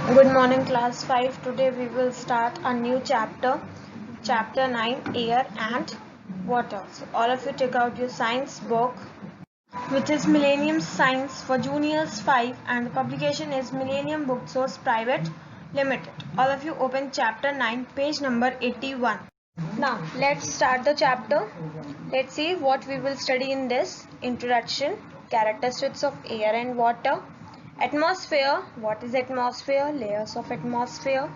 Good morning, class 5. Today we will start a new chapter, chapter 9, Air and Water. So, all of you take out your science book, which is Millennium Science for Juniors 5, and the publication is Millennium Book Source Private Limited. All of you open chapter 9, page number 81. Now, let's start the chapter. Let's see what we will study in this. Introduction, characteristics of air and water. Atmosphere, what is atmosphere? Layers of atmosphere.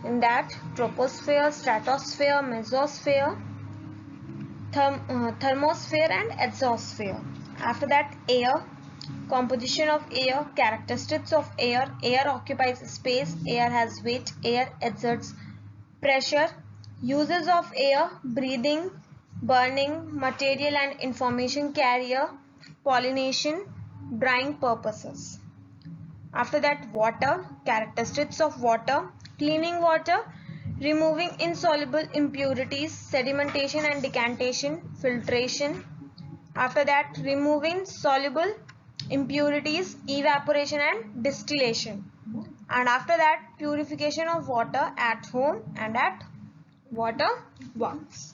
In that, troposphere, stratosphere, mesosphere, thermosphere and exosphere. After that, air, composition of air, characteristics of air. Air occupies space, air has weight, air exerts pressure, uses of air, breathing, burning, material and information carrier, pollination, drying purposes. After that, water, characteristics of water, cleaning water, removing insoluble impurities, sedimentation and decantation, filtration. After that, removing soluble impurities, evaporation and distillation. And after that, purification of water at home and at water works.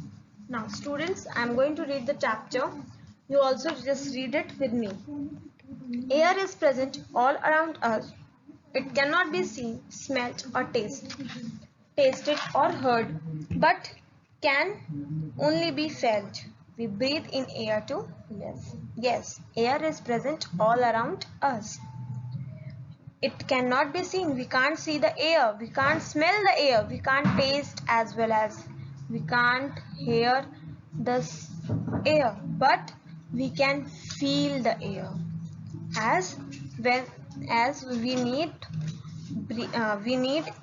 Now students, I am going to read the chapter. You also just read it with me. Air is present all around us. It cannot be seen, smelt or tasted or heard, but can only be felt. We breathe in air to live. Yes, air is present all around us. It cannot be seen. We can't see the air. We can't smell the air. We can't taste as well as we can't hear the air. But we can feel the air. As when as we need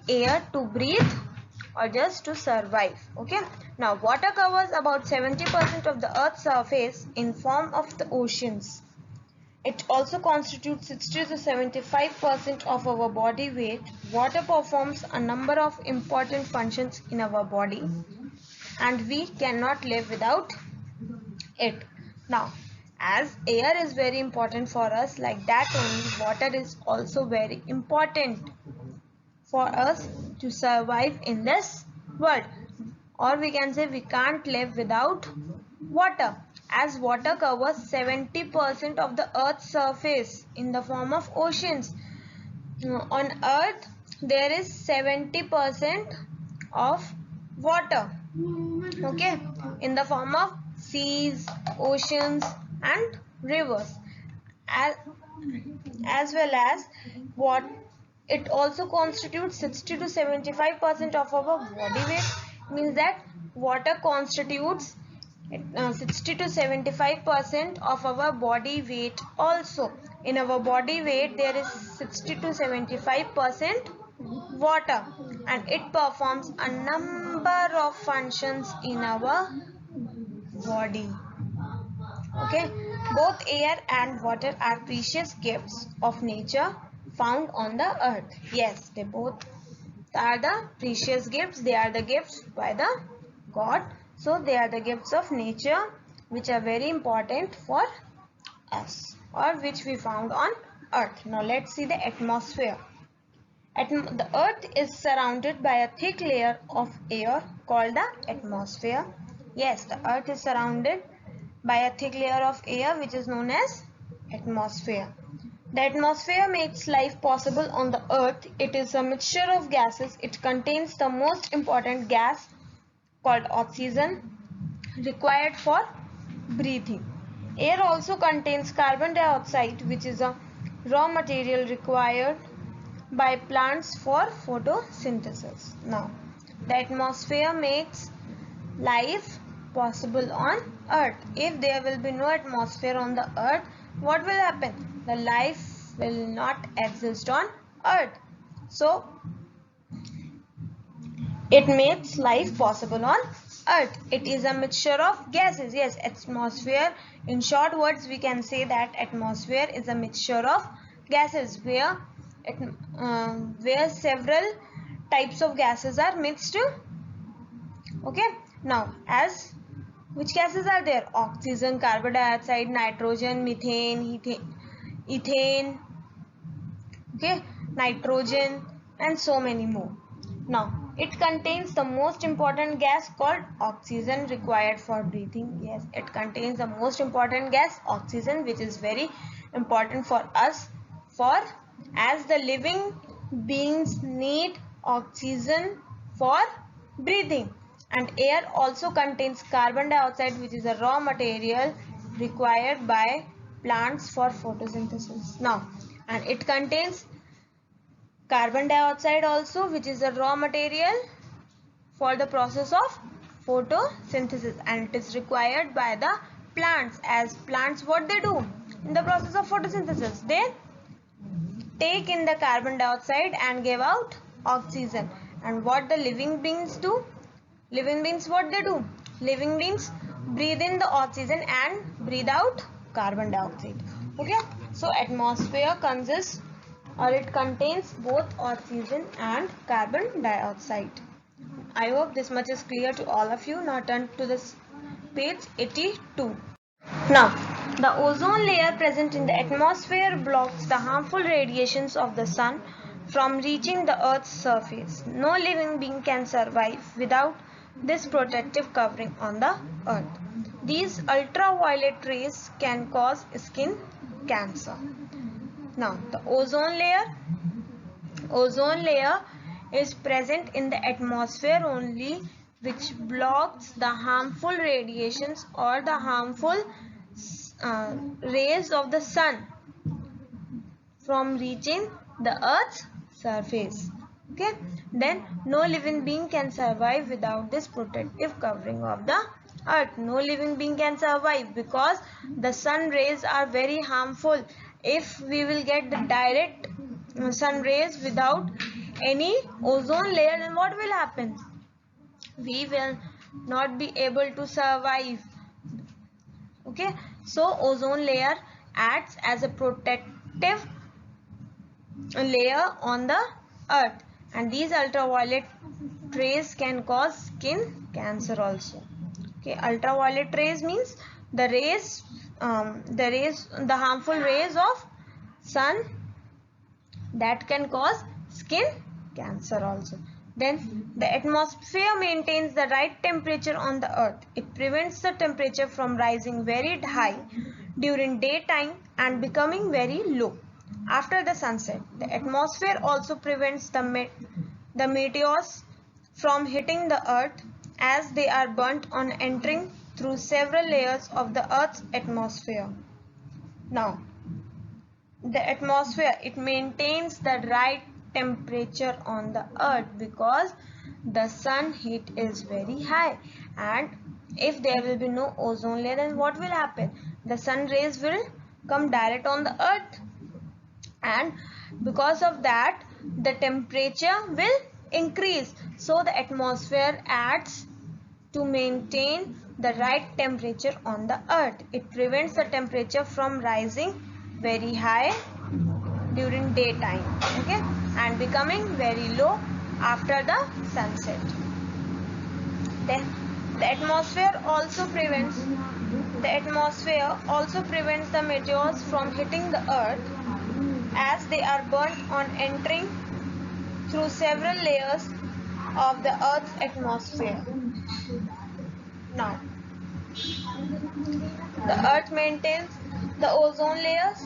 air to breathe or just to survive. Okay. Now water covers about 70% of the Earth's surface in form of the oceans. It also constitutes 60 to 75% of our body weight. Water performs a number of important functions in our body and we cannot live without it. Now, as air is very important for us, like that only water is also very important for us to survive in this world. Or we can say we can't live without water, as water covers 70% of the Earth's surface in the form of oceans. On Earth, there is 70% of water, okay, in the form of seas, oceans and rivers. As well as what it also constitutes 60 to 75% of our body weight. Means that water constitutes 60 to 75% of our body weight. Also in our body weight there is 60 to 75% water, and it performs a number of functions in our body. Okay, both air and water are precious gifts of nature found on the earth. Yes, they both are the precious gifts. They are the gifts by the God. So they are the gifts of nature which are very important for us, or which we found on earth. Now let's see the atmosphere. The earth is surrounded by a thick layer of air called the atmosphere. Yes, the earth is surrounded by a thick layer of air which is known as atmosphere. The atmosphere makes life possible on the earth. It is a mixture of gases. It contains the most important gas called oxygen, required for breathing. Air also contains carbon dioxide, which is a raw material required by plants for photosynthesis. Now, the atmosphere makes life possible on earth. If there will be no atmosphere on the earth, what will happen? The life will not exist on earth. So it makes life possible on earth. It is a mixture of gases. Yes, atmosphere, in short words we can say that atmosphere is a mixture of gases where several types of gases are mixed. Okay, now as which gases are there? Oxygen, carbon dioxide, nitrogen, methane, ethane. Okay, nitrogen, and so many more. Now, it contains the most important gas called oxygen required for breathing. Yes, it contains the most important gas, oxygen, which is very important for us, for as the living beings need oxygen for breathing. And air also contains carbon dioxide, which is a raw material required by plants for photosynthesis. Now, and it contains carbon dioxide also, which is a raw material for the process of photosynthesis, and it is required by the plants. As plants, what they do in the process of photosynthesis, they take in the carbon dioxide and give out oxygen. And what the living beings do, living beings, what they do, living beings breathe in the oxygen and breathe out carbon dioxide. Okay, so atmosphere consists, or it contains both oxygen and carbon dioxide. I hope this much is clear to all of you. Now turn to this page 82. Now, the ozone layer present in the atmosphere blocks the harmful radiations of the sun from reaching the earth's surface. No living being can survive without this protective covering on the earth. These ultraviolet rays can cause skin cancer. Now, the ozone layer is present in the atmosphere only, which blocks the harmful radiations or the harmful rays of the sun from reaching the earth's surface. Okay, then no living being can survive without this protective covering of the earth. No living being can survive because the sun rays are very harmful. If we will get the direct sun rays without any ozone layer, then what will happen? We will not be able to survive. Okay, so ozone layer acts as a protective layer on the earth, and these ultraviolet rays can cause skin cancer also. Okay, ultraviolet rays means the harmful rays of sun that can cause skin cancer also. Then the atmosphere maintains the right temperature on the earth. It prevents the temperature from rising very high during daytime and becoming very low after the sunset. The atmosphere also prevents the meteors from hitting the earth, as they are burnt on entering through several layers of the earth's atmosphere. Now, the atmosphere, it maintains the right temperature on the earth because the sun heat is very high, and if there will be no ozone layer, then what will happen? The sun rays will come direct on the earth, and because of that the temperature will increase. So the atmosphere acts to maintain the right temperature on the earth. It prevents the temperature from rising very high during daytime, okay, and becoming very low after the sunset. Then the atmosphere also prevents the meteors from hitting the earth, as they are burnt on entering through several layers of the earth's atmosphere. Now, the earth maintains the ozone layers.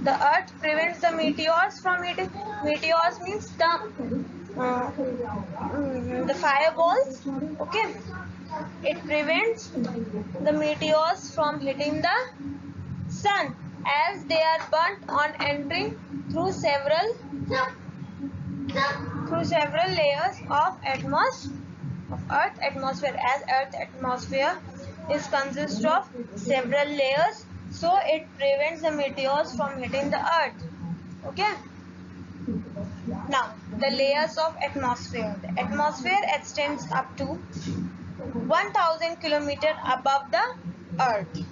The earth prevents the meteors from hitting. Meteors means the fireballs. Okay, it prevents the meteors from hitting the sun, as they are burnt on entering through several layers of earth atmosphere. As earth atmosphere is consist of several layers, so it prevents the meteors from hitting the earth. Okay, now the layers of atmosphere. The atmosphere extends up to 1000 kilometers above the earth.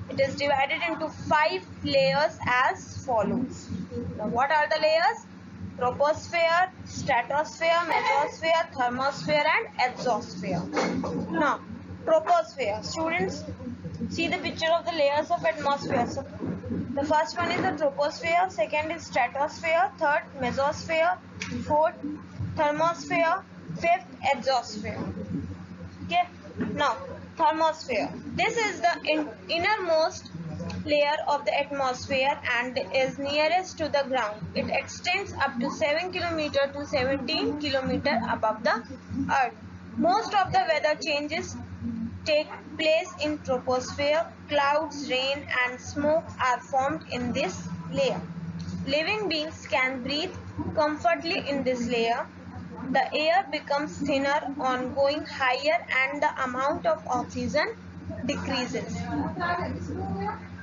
It is divided into 5 layers as follows. Now, what are the layers? Troposphere, stratosphere, mesosphere, thermosphere and exosphere. Now, troposphere. Students, see the picture of the layers of atmosphere. So, The first one is the troposphere, second is stratosphere, third mesosphere, fourth thermosphere, fifth exosphere. Okay, now thermosphere. This is the innermost layer of the atmosphere and is nearest to the ground. It extends up to 7 km to 17 km above the earth. Most of the weather changes take place in troposphere. Clouds, rain and smoke are formed in this layer. Living beings can breathe comfortably in this layer. The air becomes thinner on going higher and the amount of oxygen decreases.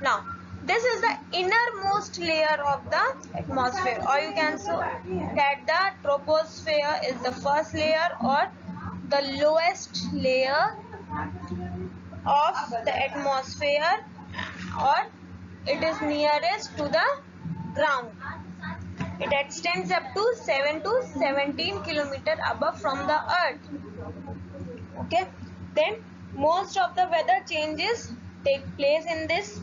Now, this is the innermost layer of the atmosphere, or you can say that the troposphere is the first layer or the lowest layer of the atmosphere, or it is nearest to the ground. It extends up to 7 to 17 km above from the earth. Okay, then most of the weather changes take place in this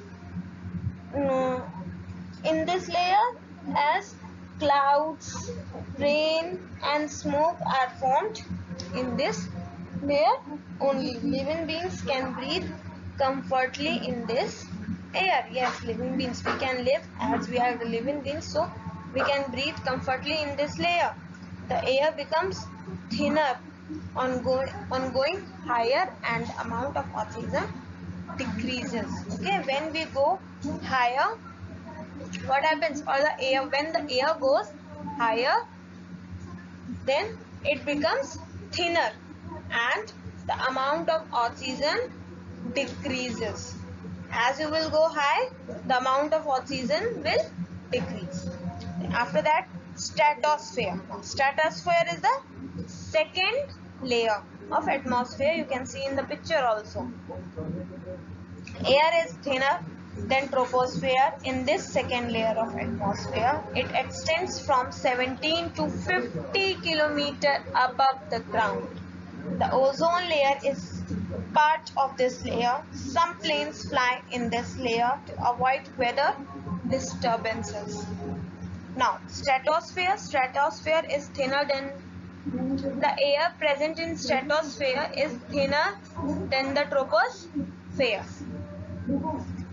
layer, as clouds, rain and smoke are formed in this layer. Only living beings can breathe comfortably in this air. Yes, living beings, we can live as we are the living beings, so we can breathe comfortably in this layer. The air becomes thinner on going higher and amount of oxygen decreases. Okay, when we go higher, what happens? Or the air, when the air goes higher, then it becomes thinner and the amount of oxygen decreases. As you will go high, the amount of oxygen will decrease. After that, stratosphere. Stratosphere is the second layer of atmosphere. You can see in the picture also. Air is thinner than troposphere in this second layer of atmosphere. It extends from 17 to 50 km above the ground. The ozone layer is part of this layer. Some planes fly in this layer to avoid weather disturbances. Now, stratosphere. Stratosphere is thinner than the air present in stratosphere is thinner than the troposphere.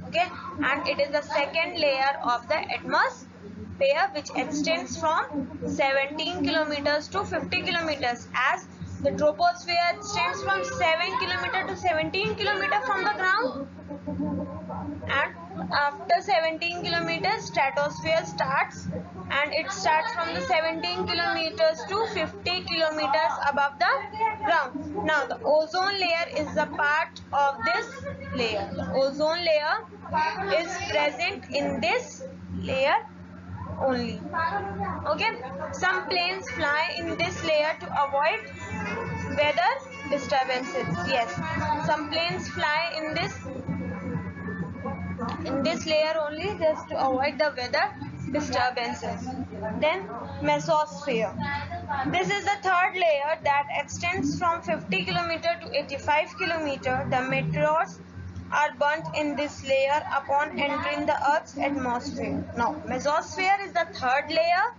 Okay, and it is the second layer of the atmosphere which extends from 17 kilometers to 50 kilometers, as the troposphere extends from 7 km to 17 km from the ground, and after 17 kilometers stratosphere starts, and it starts from the 17 kilometers to 50 kilometers above the ground. Now the ozone layer is a part of this layer. The ozone layer is present in this layer only. Okay, some planes fly in this layer to avoid weather disturbances. Yes, some planes fly in this layer only just to avoid the weather disturbances. Then mesosphere. This is the third layer that extends from 50 km to 85 km. The meteors are burnt in this layer upon entering the Earth's atmosphere. Now, mesosphere is the third layer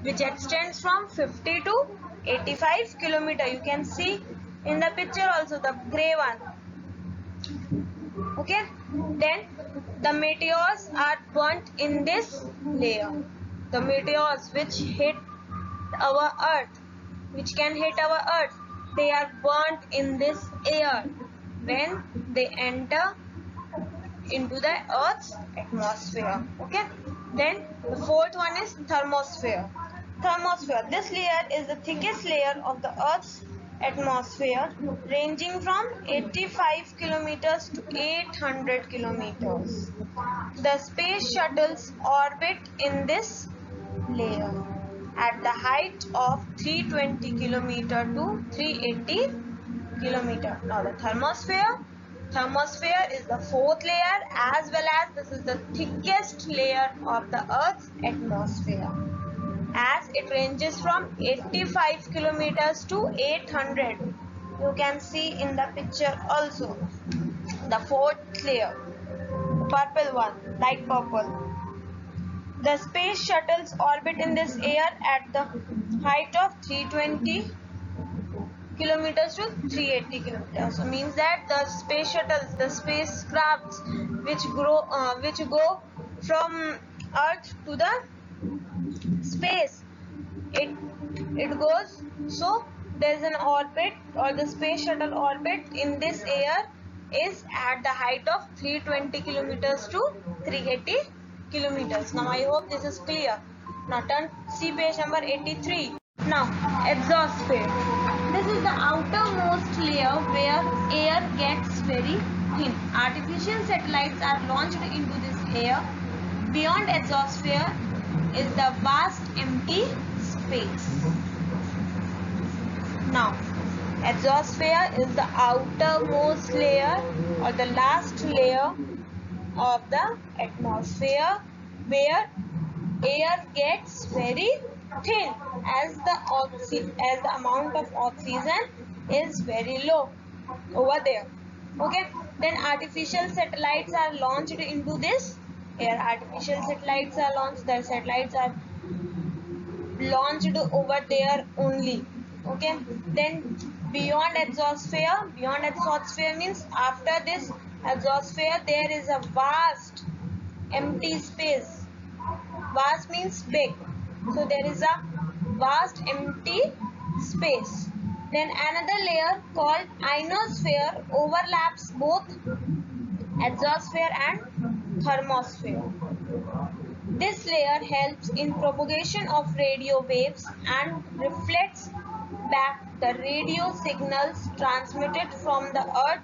which extends from 50 to 85 km. You can see in the picture also the grey one. Okay, then the meteors are burnt in this layer. The meteors which hit our earth, which can hit our earth, they are burnt in this air when they enter into the earth's atmosphere. Okay, then the fourth one is thermosphere. Thermosphere, this layer is the thickest layer of the earth's atmosphere, ranging from 85 kilometers to 800 kilometers. The space shuttles orbit in this layer at the height of 320 kilometer to 380 kilometer. Now the thermosphere. Thermosphere is the fourth layer, as well as this is the thickest layer of the Earth's atmosphere, as it ranges from 85 kilometers to 800. You can see in the picture also. The fourth layer, purple one, light purple. The space shuttles orbit in this air at the height of 320 kilometers to 380 kilometers. So means that the space shuttles, the spacecrafts which go from Earth to the space, it goes. So there is an orbit, or the space shuttle orbit in this air is at the height of 320 kilometers to 380 kilometers. Now I hope this is clear. Now turn see page number 83. Now exosphere. This is the outermost layer where air gets very thin. Artificial satellites are launched into this air. Beyond exosphere is the vast empty space. Now, exosphere is the outermost layer or the last layer of the atmosphere where air gets very thin as the amount of oxygen is very low over there. Okay, then artificial satellites are launched into this air. Artificial satellites are launched. The satellites are launched over there only. Okay, then beyond exosphere means after this exosphere there is a vast empty space. Vast means big, so there is a vast empty space. Then another layer called ionosphere overlaps both exosphere and thermosphere. This layer helps in propagation of radio waves and reflects back the radio signals transmitted from the earth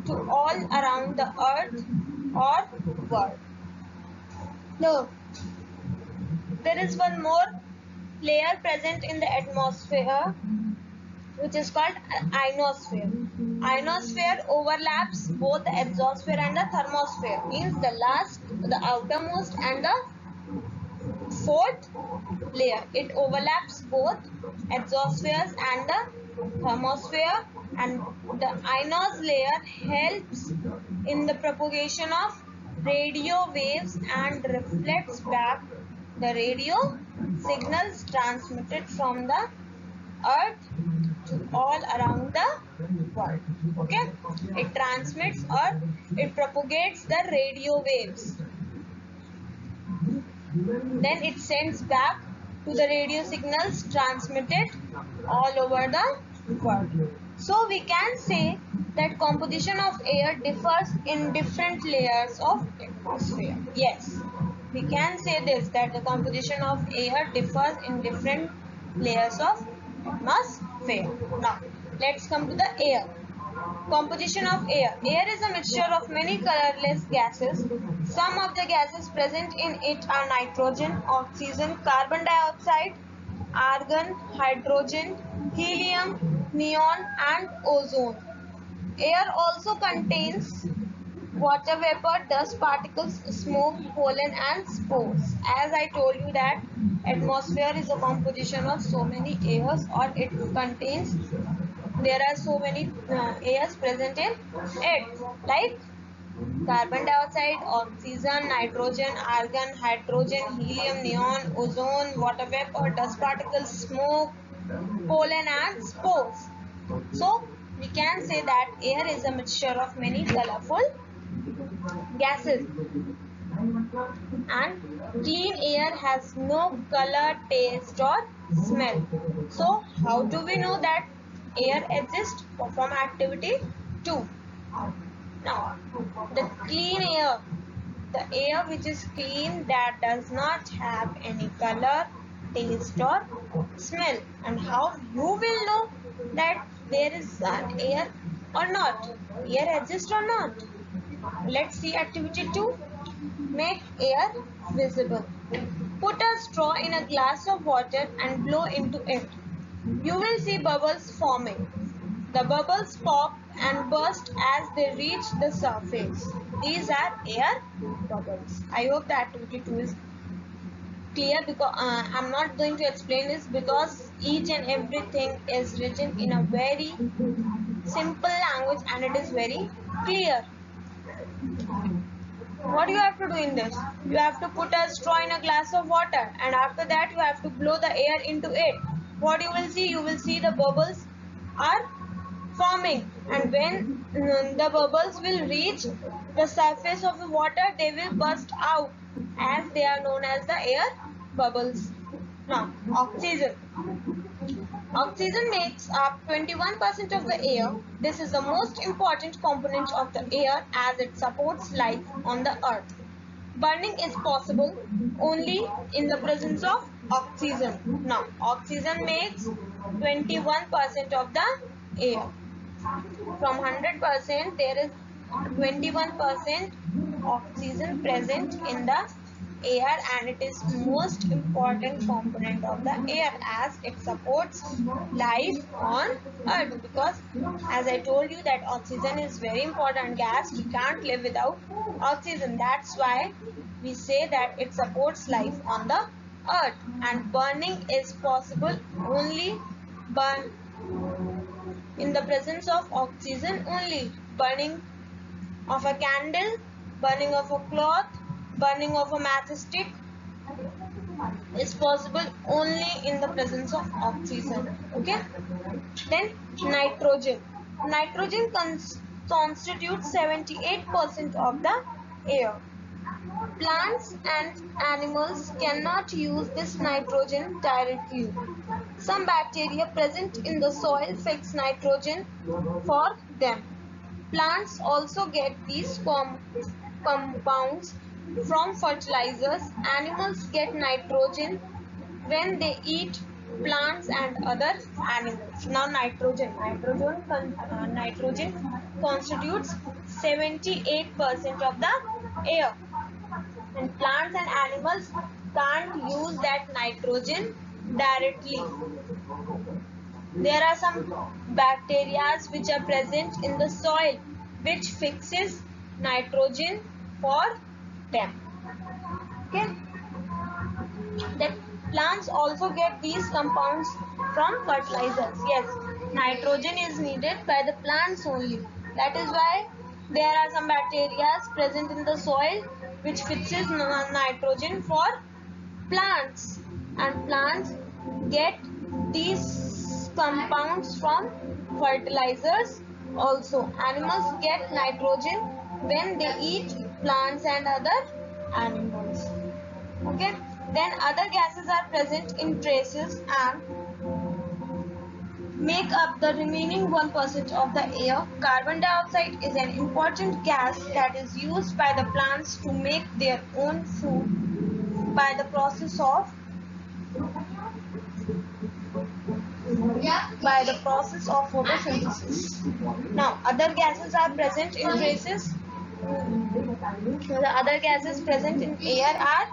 to all around the earth or world. Now, there is one more layer present in the atmosphere which is called ionosphere. Ionosphere overlaps both the exosphere and the thermosphere, means the outermost and the fourth layer. It overlaps both exospheres and the thermosphere, and the ionos layer helps in the propagation of radio waves and reflects back the radio signals transmitted from the earth to all around the world. Okay, it transmits or it propagates the radio waves, then it sends back to the radio signals transmitted all over the world. So we can say that composition of air differs in different layers of atmosphere. Yes, we can say this, that the composition of air differs in different layers of atmosphere. Now let's come to the air. Composition of air. Air is a mixture of many colorless gases. Some of the gases present in it are nitrogen, oxygen, carbon dioxide, argon, hydrogen, helium, neon and ozone. Air also contains water vapor, dust particles, smoke, pollen and spores. As I told you that atmosphere is a composition of so many airs, or it contains, there are so many airs present in it, like carbon dioxide, oxygen, nitrogen, argon, hydrogen, helium, neon, ozone, water vapor, dust particles, smoke, pollen and spores. So we can say that air is a mixture of many colorful gases, and clean air has no color, taste or smell. So how do we know that air exists? Perform activity 2. Now the clean air, the air which is clean, that does not have any color, taste or smell. And how you will know that there is an air or not, air exists or not? Let's see activity 2. Make air visible. Put a straw in a glass of water and blow into it. You will see bubbles forming. The bubbles pop and burst as they reach the surface. These are air bubbles. I hope the activity 2 is clear, because I'm not going to explain this because each and everything is written in a very simple language and it is very clear. What you have to do in this? You have to put a straw in a glass of water, and after that you have to blow the air into it. What you will see? You will see the bubbles are forming, and when the bubbles will reach the surface of the water, they will burst out, as they are known as the air bubbles. Now, oxygen. Oxygen makes up 21% of the air. This is the most important component of the air as it supports life on the earth. Burning is possible only in the presence of oxygen. Now, oxygen makes 21% of the air. From 100%, there is 21% oxygen present in the air, and it is most important component of the air as it supports life on earth, because as I told you that oxygen is very important gas. We can't live without oxygen. That's why we say that it supports life on the earth. And burning is possible only in the presence of oxygen only. Burning of a candle, burning of a cloth, burning of a matchstick is possible only in the presence of oxygen. Okay. Then nitrogen. Nitrogen constitutes 78% of the air. Plants and animals cannot use this nitrogen directly. Some bacteria present in the soil fix nitrogen for them. Plants also get these compounds from fertilizers. Animals get nitrogen when they eat plants and other animals. Now nitrogen constitutes 78% of the air, and plants and animals can't use that nitrogen directly. There are some bacteria which are present in the soil which fixes nitrogen for them. Okay. That plants also get these compounds from fertilizers. Yes, nitrogen is needed by the plants only. That is why there are some bacteria present in the soil which fixes nitrogen for plants, and plants get these compounds from fertilizers also. Animals get nitrogen when they eat plants and other animals. Okay. Then other gases are present in traces and make up the remaining 1% of the air. Carbon dioxide is an important gas that is used by the plants to make their own food by the process of photosynthesis. Now, other gases are present in traces. The other gases present in air are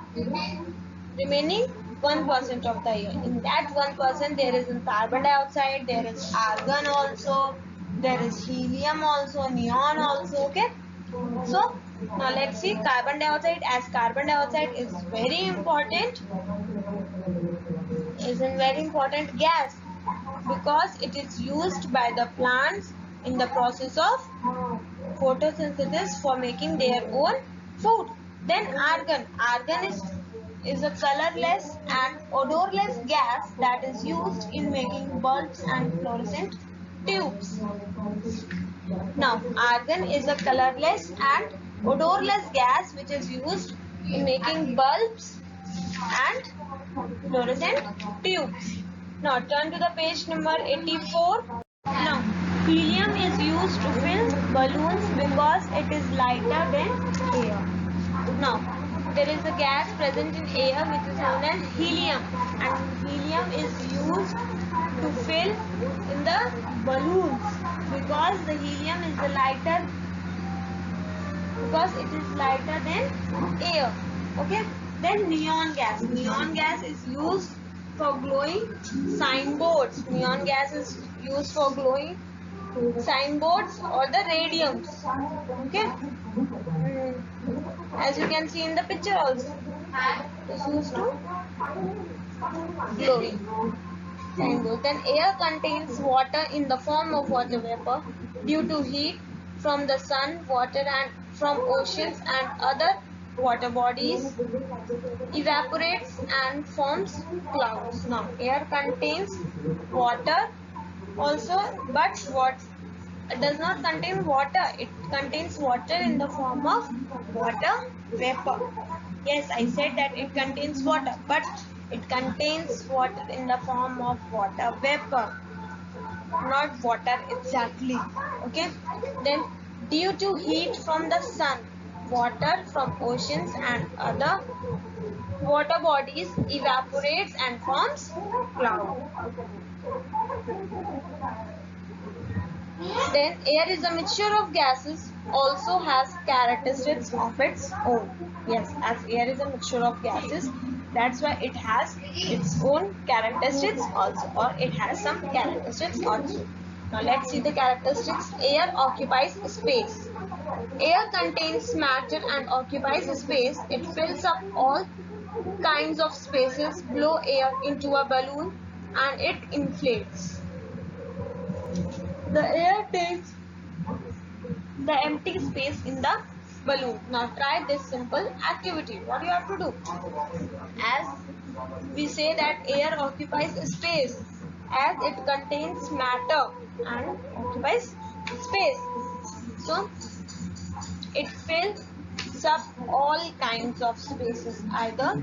remaining 1% of the air. In that 1%, there is carbon dioxide, there is argon also, there is helium also, neon also. Okay. So now let's see carbon dioxide. As carbon dioxide is very important, is a very important gas because it is used by the plants in the process of photosynthesis for making their own food. Then argon. Argon is a colorless and odorless gas that is used in making bulbs and fluorescent tubes. Now, argon is a colorless and odorless gas which is used in making bulbs and fluorescent tubes. Now, turn to the page number 84. Now, helium is used to fill balloons because it is lighter than air. Now, there is a gas present in air which is known as helium, and helium is used to fill in the balloons because the helium is the lighter, because it is lighter than air. Okay. Then neon gas. Neon gas is used for glowing signboards. Neon gas is used for glowing signboards or the radiums. Okay. As you can see in the picture also, it is used to glowing signboards. Then air contains water in the form of water vapor due to heat from the sun, water and from oceans and other water bodies, evaporates and forms clouds. Now, air contains water also, but what it does not contain water. It contains water in the form of water vapor. Yes, I said that it contains water, but it contains water in the form of water vapor, not water exactly. Okay. Then, due to heat from the sun, water from oceans and other water bodies evaporates and forms cloud. Then air is a mixture of gases, also has characteristics of its own. Yes, as air is a mixture of gases, that's why it has its own characteristics also, or it has some characteristics also. Now let's see the characteristics. Air occupies space. Air contains matter and occupies space. It fills up all kinds of spaces. Blow air into a balloon and it inflates. The air takes the empty space in the balloon. Now try this simple activity. What you have to do? As we say that air occupies space, as it contains matter and occupies space. So it fills up all kinds of spaces, either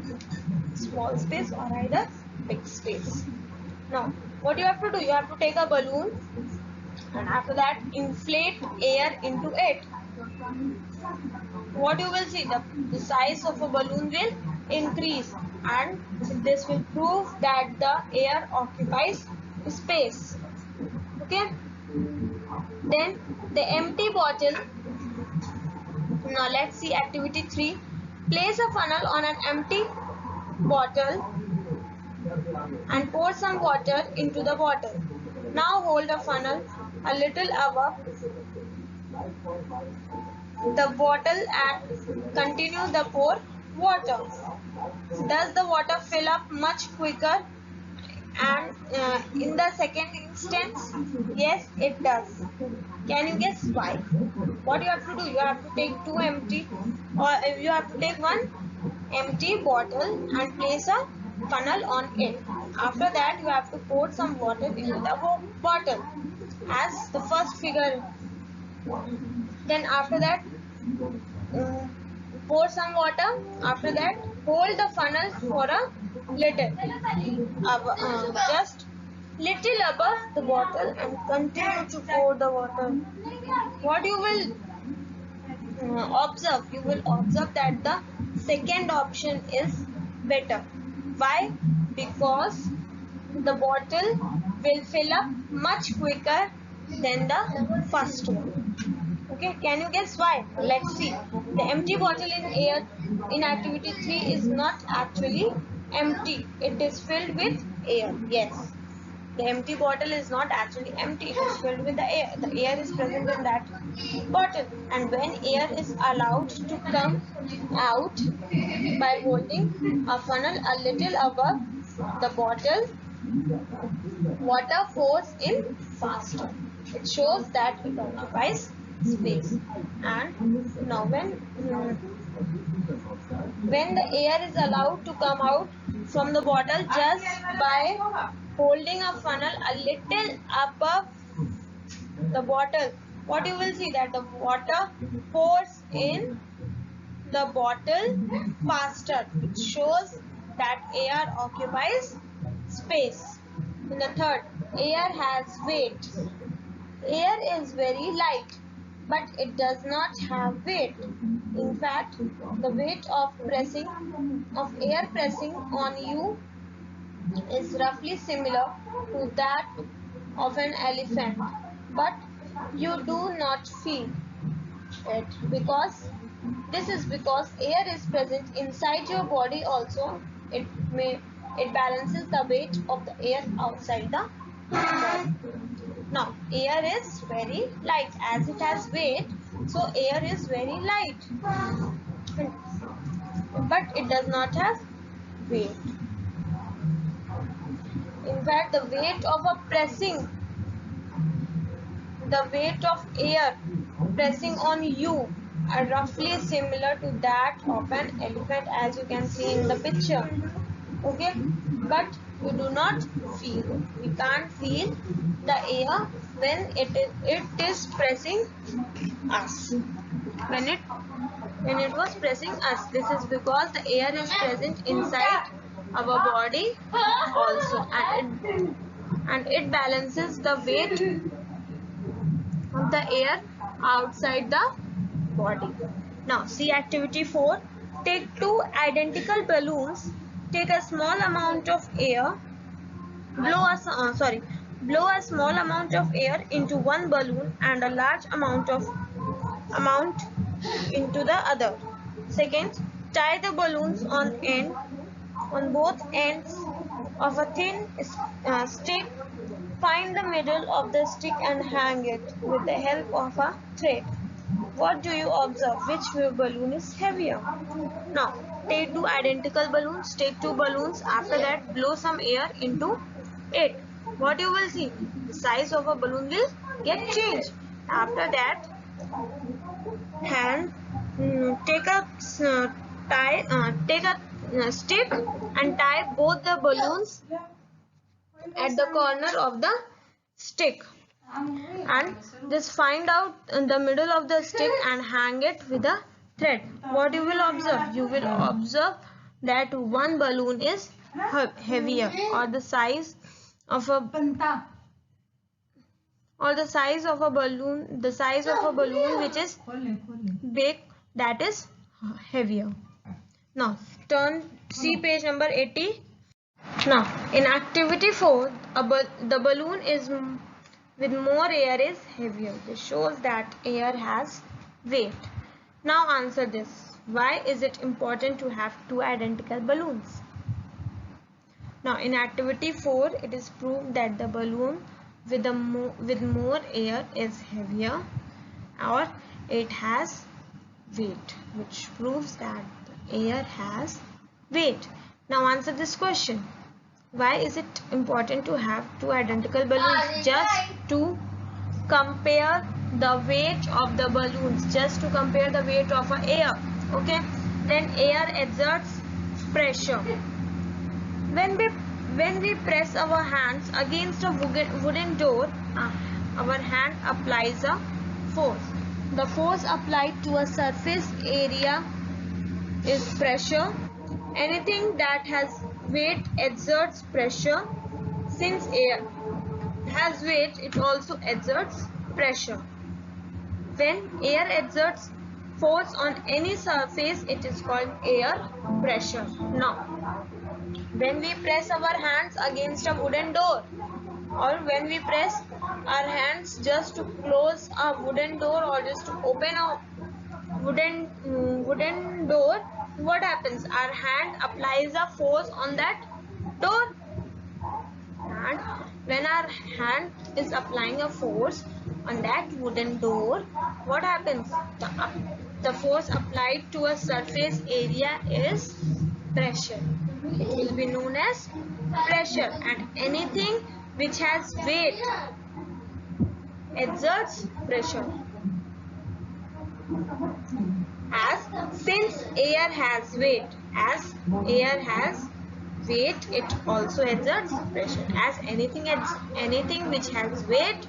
small space or either big space. Now what you have to do? You have to take a balloon and after that inflate air into it. What you will see, the size of a balloon will increase, and this will prove that the air occupies space. Okay. Then the empty bottle. Now let's see activity 3. Place a funnel on an empty bottle and pour some water into the bottle. Now hold the funnel a little above the bottle and continue the pour water. Does the water fill up much quicker and in the second instance? Yes, it does. Can you guess why? What you have to do? You have to take two empty, or you have to take one empty bottle and place a funnel on it. After that, you have to pour some water into the bottle as the first figure. Then after that, pour some water. After that, hold the funnel for a little, just little above the bottle and continue to pour the water. What you will observe? You will observe that the second option is better. Why? Because the bottle will fill up much quicker than the first one. Okay, can you guess why? Let's see. The empty bottle in air in activity 3 is not actually empty. It is filled with air. Yes. The empty bottle is not actually empty. It is filled with the air. The air is present in that bottle. And when air is allowed to come out by holding a funnel a little above the bottle, water pours in faster. It shows that it occupies space. And now when the air is allowed to come out from the bottle just by holding a funnel a little above the bottle, what you will see, that the water pours in the bottle faster. It shows that air occupies space. In the third, air has weight. Air is very light, but it does not have weight. In fact, the weight of air pressing on you is roughly similar to that of an elephant, but you do not feel it because air is present inside your body also. It balances the weight of the air outside the body. Now, air is very light. As it has weight, so air is very light. But it does not have weight. In fact, the weight of air pressing on you are roughly similar to that of an elephant, as you can see in the picture. Okay, but we do not feel. We can't feel the air when it is pressing us. When it was pressing us, this is because the air is present inside our body also, and it balances the weight of the air outside the body. Now see activity 4. Take two identical balloons. Take a small amount of air. Blow a small amount of air into one balloon and a large amount into the other. Second, tie the balloons on both ends of a thin stick. Find the middle of the stick and hang it with the help of a thread. What do you observe? Which balloon is heavier? Now, take two identical balloons. Take two balloons. After that, blow some air into it. What you will see? The size of a balloon will get changed. After that, take a stick and tie both the balloons at the corner of the stick, and just find out in the middle of the stick and hang it with a thread. What you will observe? You will observe that one balloon is heavier, or the size of a balloon which is big, that is heavier. Now see page number 80. Now in activity 4, the balloon is with more air is heavier. This shows that air has weight. Now answer this. Why is it important to have two identical balloons? Now in activity 4, it is proved that the balloon with more air is heavier, or it has weight, which proves that the air has weight. Now answer this question. Why is it important to have two identical balloons? Just to compare the weight of the balloons, just to compare the weight of air. Okay, then air exerts pressure. When we press our hands against a wooden door, our hand applies a force. The force applied to a surface area is pressure. Anything that has weight exerts pressure. Since air has weight, it also exerts pressure. When air exerts force on any surface, it is called air pressure. Now, when we press our hands against a wooden door, or when we press our hands just to close a wooden door, or just to open a wooden door, what happens? Our hand applies a force on that door, and when our hand is applying a force on that wooden door, what happens? The force applied to a surface area is pressure. It will be known as pressure, and anything which has weight exerts pressure. Since air has weight, it also exerts pressure. As anything which has weight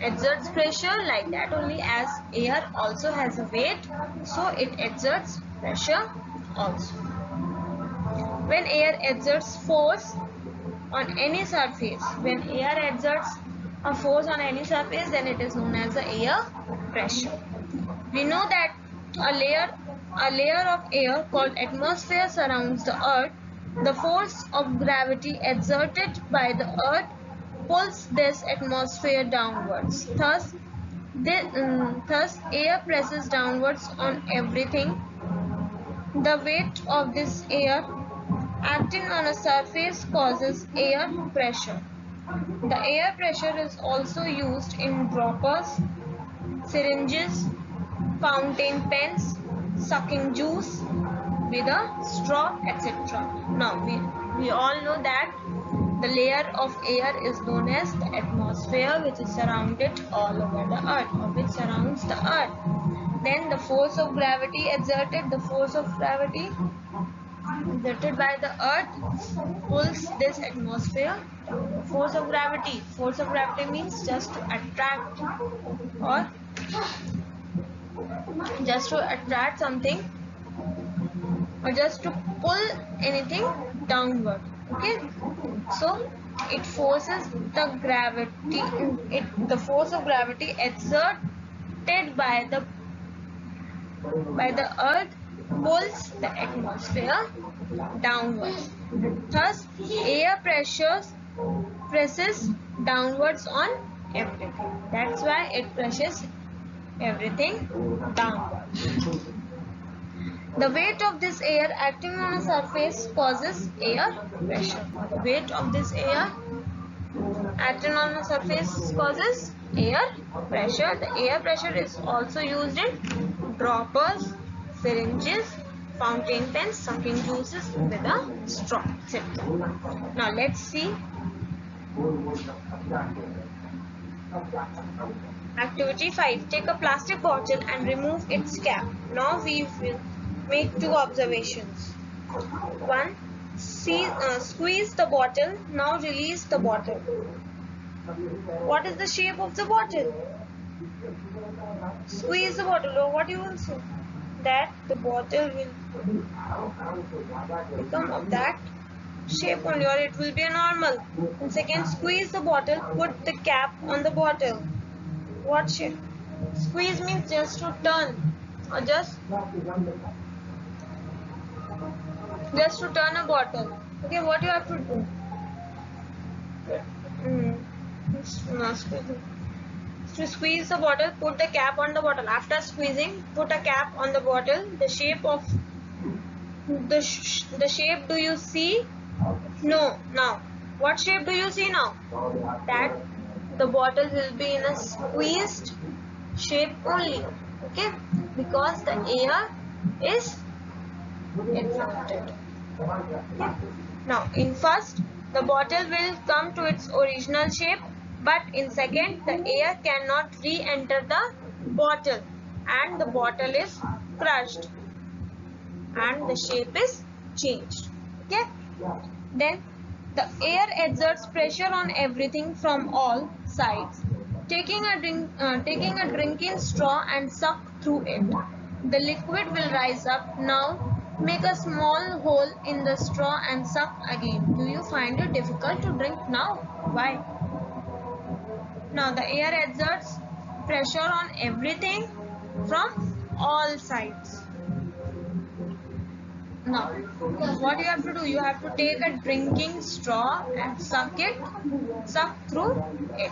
exerts pressure, like that only as air also has a weight, so it exerts pressure also. When air exerts force on any surface, then it is known as the air pressure. We know that a layer of air called atmosphere surrounds the earth. The force of gravity exerted by the earth pulls this atmosphere downwards. Thus air presses downwards on everything. The weight of this air acting on a surface causes air pressure. The air pressure is also used in droppers, syringes, fountain pens, sucking juice with a straw, etc. Now we all know that the layer of air is known as the atmosphere, which is surrounded all over the earth, or which surrounds the earth. Then the force of gravity exerted. The force of gravity exerted by the earth pulls this atmosphere down. The force of gravity. Force of gravity means just to attract or just to attract something or just to pull anything downward. Okay, so it forces the gravity. The force of gravity exerted by the earth pulls the atmosphere downwards. Thus, air presses downwards on everything. That's why it presses everything downwards. The weight of this air acting on a surface causes air pressure. The weight of this air acting on a surface causes air pressure. The air pressure is also used in droppers, syringes, fountain pens, sucking juices with a straw, etc. Now let's see activity 5. Take a plastic bottle and remove its cap. Now we will make two observations. 1. Squeeze the bottle. Now release the bottle. What is the shape of the bottle? Squeeze the bottle. Or what you will see? That the bottle will become of that shape only, or it will be a normal. And second, squeeze the bottle. Put the cap on the bottle. What shape? Squeeze means just to turn or just to turn a bottle. Okay, what you have to do? To squeeze the bottle, put the cap on the bottle. After squeezing, put a cap on the bottle. The shape of the shape do you see? No. Now, what shape do you see now? That the bottle will be in a squeezed shape only. Okay, because the air is exerted. Okay. Now, in first, the bottle will come to its original shape, but in second, the air cannot re-enter the bottle and the bottle is crushed and the shape is changed. Okay. Then the air exerts pressure on everything from all sides. Taking a drinking straw and suck through it. The liquid will rise up. Now make a small hole in the straw and suck again. Do you find it difficult to drink now? Why? Now the air exerts pressure on everything from all sides. Now, what you have to do? You have to take a drinking straw and suck through it.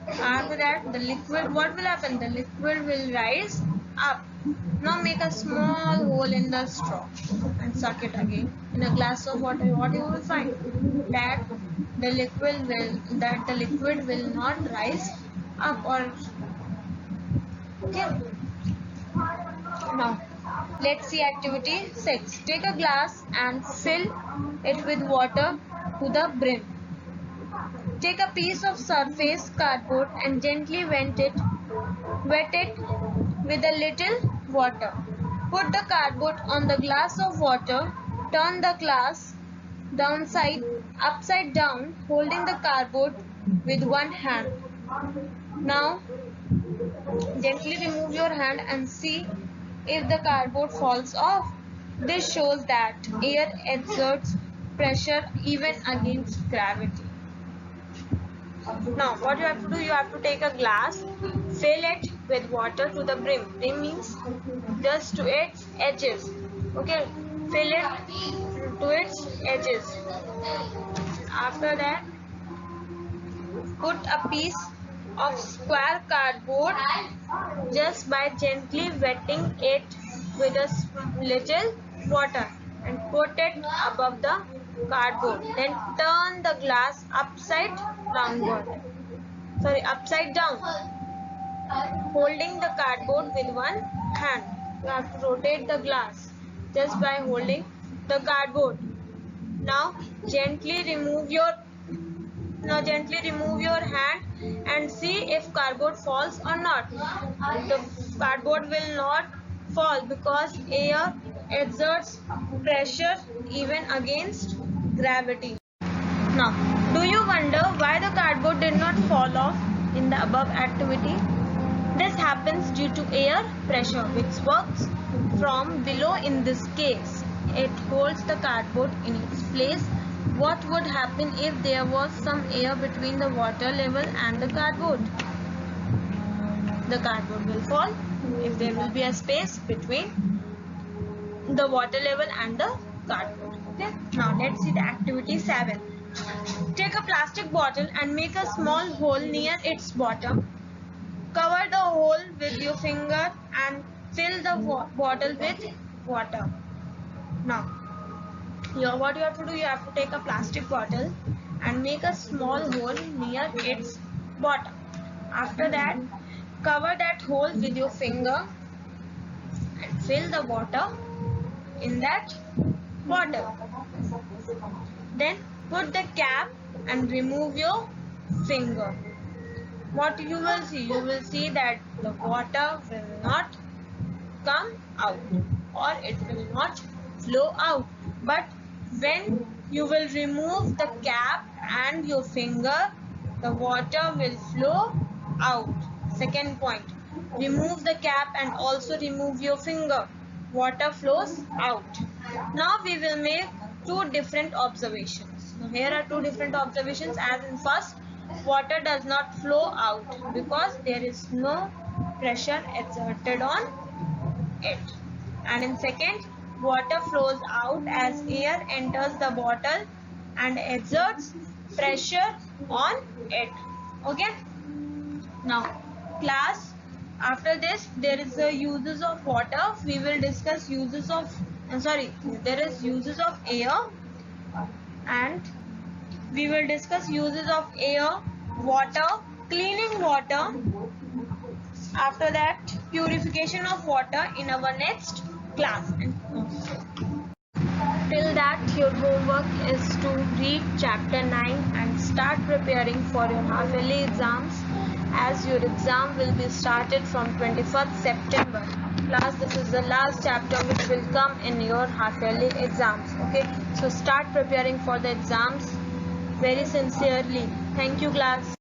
After that, the liquid, what will happen? The liquid will rise up. Now make a small hole in the straw and suck it again. In a glass of water, what you will find? That the liquid will not rise up or okay. Now, let's see activity 6. Take a glass and fill it with water to the brim. Take a piece of surface cardboard and gently wet it with a little water. Put the cardboard on the glass of water. Turn the glass upside down, holding the cardboard with one hand. Now, gently remove your hand and see if the cardboard falls off. This shows that air exerts pressure even against gravity. Now, what you have to do? You have to take a glass, fill it with water to the brim. Brim means just to its edges. Okay, fill it to its edges. After that, put a piece of square cardboard just by gently wetting it with a little water and put it above the cardboard. Then turn the glass upside down, holding the cardboard with one hand. You have to rotate the glass just by holding the cardboard. Now gently remove your hand and see if cardboard falls or not. If the cardboard will not fall because air exerts pressure even against gravity. Now, do you wonder why the cardboard did not fall off in the above activity? This happens due to air pressure, which works from below. In this case, it holds the cardboard in its place. What would happen if there was some air between the water level and the cardboard? The cardboard will fall if there will be a space between the water level and the cardboard. Okay. Now let's see the activity 7. Take a plastic bottle and make a small hole near its bottom. Cover the hole with your finger and fill the bottle with water. Now, what you have to do, you have to take a plastic bottle and make a small hole near its bottom. After that, cover that hole with your finger and fill the water in that bottle. Then put the cap and remove your finger. What you will see that the water will not come out or it will not flow out. But when you will remove the cap and your finger, the water will flow out. Second point, remove the cap and also remove your finger. Water flows out. Now we will make two different observations. Now here are two different observations. As in first, water does not flow out because there is no pressure exerted on it. And in second, water flows out as air enters the bottle and exerts pressure on it. Okay. Now class, after this there is the uses of water. We will discuss uses of there is uses of air, and we will discuss uses of air, water, cleaning water, after that purification of water in our next class. Till that, your homework is to read chapter 9 and start preparing for your half-yearly exams, as your exam will be started from 21st September. Class, this is the last chapter which will come in your half-yearly exams. Okay, so start preparing for the exams very sincerely. Thank you, class.